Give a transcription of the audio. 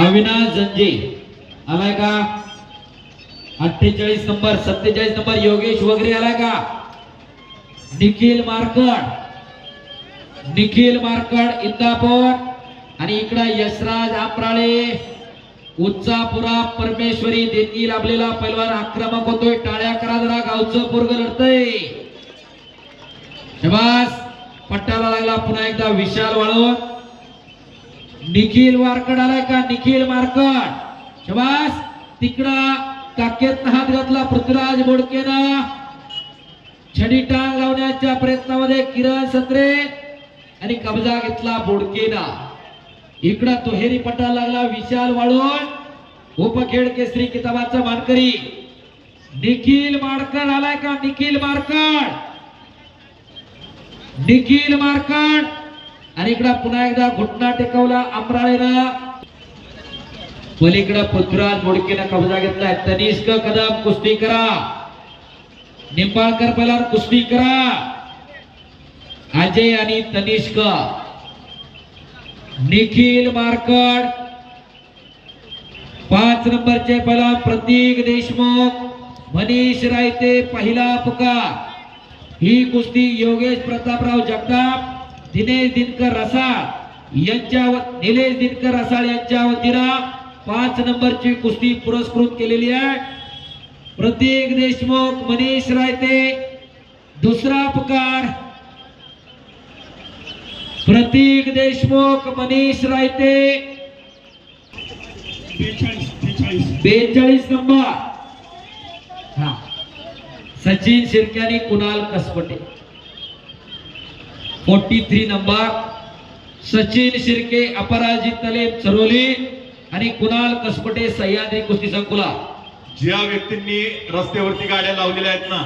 अविनाश जंजे आलाय का? 48 number 47 number Yogesh वगैरे आलाय का? निखिल मार्कड इंदापूर आणि इकडे यशराज आंबराळे उच्चापुरा परमेश्वरी देणगी लाभलेला पैलवान आक्रमक होतोय. टाळ्या करा जरा, गावचं पोरग लढतंय. शबास. पट्ट्याला लागला पुन्हा एकदा विशाल वाळून. निखिल मार्कड आलाय का? निखिल मार्कड शबास. तिकडा काकेत हात घातला पृथ्वीराज बोडकेनं. छडी टांग लावण्याच्या प्रयत्नामध्ये किरण सत्रे आणि कब्जा घेतला बोडकेना. इकडा तोहेरी पट्टा लागला विशाल वाळून. उपखेड केसरी किताबाचा मानकरी निखिल मार्कड आलाय का? निखिल मार्कड आणि इकडा पुन्हा एकदा घुटना टेकवला आंबराळेनं. पलीकडे पृथ्वीराज बोडकेनं कब्जा घेतलाय. तनिष्क कदम कुस्ती करा. निंबाळकर पहिला कुस्ती करा. अजय आणि तनिष्क. निखिल मार्कड 5 नंबरचे पहिला प्रतीक देशमुख, मनीष रायते पहिला पुकार. ही कुस्ती योगेश प्रतापराव जगताप, निलेश दिनकर रसाळ यांच्या वतीनं 5 नंबरची कुस्ती पुरस्कृत केलेली आहे. प्रतीक देशमुख, मनीष रायते दुसरा पुकार. प्रतीक देशमुख, मनीष रायते 42 नंबर. हा सचिन शिर्के आणि कुणाल कसपटे 43 नंबर. सचिन शिर्के अपराजित तलेब चरोली आणि कुणाल कसपटे सह्याद्री कुस्ती संकुला. ज्या व्यक्तींनी रस्त्यावरती गाड्या लावलेल्या आहेत ना